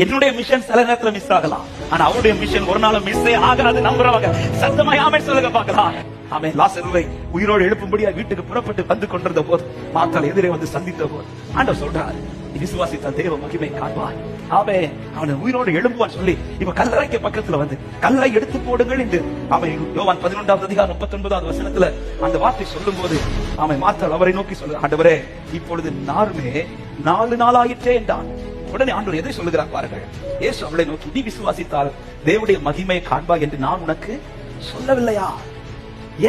என்னுடைய மிஷன் சில நேரத்துல மிஸ் ஆகலாம், ஆனா அவருடைய மிஷன் ஒரு நாளும் மிஸ் ஆகாது. நம்புறவங்க சத்தமாய் ஆமென் சொல்லுங்க பார்க்கலாம். ஆமென். லாசருவை உயிரோடு எழுப்பும்படியா வீட்டுக்கு புறப்பட்டு வந்து கொண்டிருந்த போது மாத்தாள் எதிரே வந்து சந்தித்த போது ஆண்டவர் சொல்றார், விசுவாசித்த தேவ மகிமை காண்பார். ஆமென். அவனை உயிரோடு எழுப்புவான் சொல்லி இப்ப கல்லறைக்கு பக்கத்துல வந்து கல்லை எடுத்து போடுங்கள் என்று அவன் யோவான் 11வது அதிகாரம் 39வது வசனத்துல அந்த வார்த்தை சொல்லும் போது அவன் மாத்தாள் அவரை நோக்கி சொல்ற, ஆண்டவரே இப்பொழுது நாருமே 4 நாள் ஆயிற்றே என்றான். உடனே ஆண்டவர் எதை சொல்லுகிறார் பாருங்கள். இயேசு அவளை நோக்கி, நீ விசுவாசித்தால் தேவனுடைய மகிமையை காண்பாய் என்று நான் உனக்கு சொல்லவில்லையா?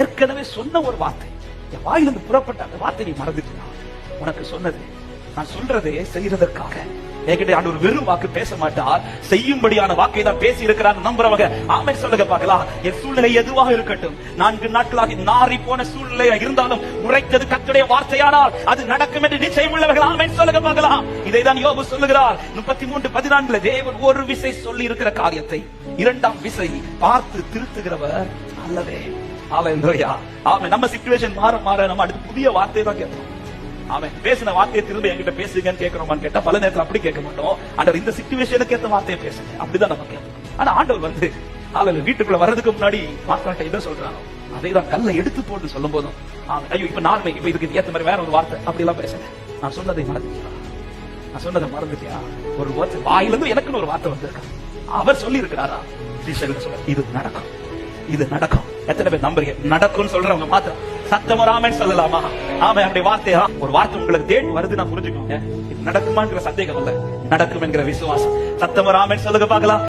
ஏற்கனவே சொன்ன ஒரு வார்த்தை, என் வாயிலிருந்து புறப்பட்ட அந்த வார்த்தை நீ மறந்துட்டா? உனக்கு சொன்னது நான் சொல்றதே செய்யறதற்காக. என்கிட்ட ஆண்டவர் வெறும் வாக்கு பேச மாட்டார், செய்யும்படியான வாக்கை தான் பேசி இருக்கிறார். நம்புறவங்க ஆமென் சொல்லுங்க பார்க்கலாம். என் சூழ்நிலை எதுவாக இருக்கட்டும், 4 நாட்களாக நாரி போன சூழ்நிலையா இருந்தாலும் உரைத்தது கர்த்தருடைய வார்த்தையானால் அது நடக்கும் என்று நிச்சயம் உள்ளவர்கள் ஆமென் சொல்லுங்க பார்க்கலாம். இதைதான் யோபு சொல்லுகிறார் 33:14. தேவன் ஒரு விசை சொல்லி இருக்கிற காரியத்தை 2ஆம் விசை பார்த்து திருத்துகிறவர் அல்லவே. ஹல்லேலூயா. ஆமென். நம்ம சிச்சுவேஷன் மாற மாற நம்ம அடுத்து புதிய வார்த்தை தான் கேட்போம். அவன் பேசின வார்த்தையை திரும்ப என்கிட்ட பேசுங்கன்னு கேட்கிறோமான்னு கேட்டா பல நேரத்தில் அப்படி கேட்க மாட்டோம். ஆண்டவர் இந்த சிச்சுவேஷனுக்கு ஏற்ற வார்த்தையை பேசுங்க, அப்படிதான் நம்ம கேட்போம். ஆனா ஆண்டவர் வந்து வீட்டுக்குள்ள வர்றதுக்கு முன்னாடி மாத்தாட்ட இதை சொல்றாங்க, அதை தான் கல்லை எடுத்து போட்டு சொல்லும் போதும் ஐயோ இப்ப நார்மை இப்ப இதுக்கு ஏத்த மாதிரி வேற ஒரு வார்த்தை அப்படி எல்லாம் பேசுறேன். நான் சொன்னதை மறந்துட்டியா? நான் சொன்னதை மறந்துட்டியா? ஒரு வார்த்தை வாயிலிருந்து எனக்குன்னு ஒரு வார்த்தை வந்திருக்கா, அவர் சொல்லி இருக்கிறாரா? சொல்ல இது நடக்கும், இது நடக்கும். எத்தனை பேர் நம்புறீங்க? நடக்கும்னு சொல்றவங்க மாத்திரம் சத்தம் ஆமென் சொல்லலாமா? ஆமென். அப்படி வார்த்தையா ஒரு வார்த்தை உங்களுக்கு தேடி வருது, நான் புரிஞ்சுக்கோங்க. இது நடக்குமாங்கிற சந்தேகம் இல்ல, நடக்கும் என்கிற விசுவாசம். சத்தம் ஆமென் சொல்லுங்க பார்க்கலாம்.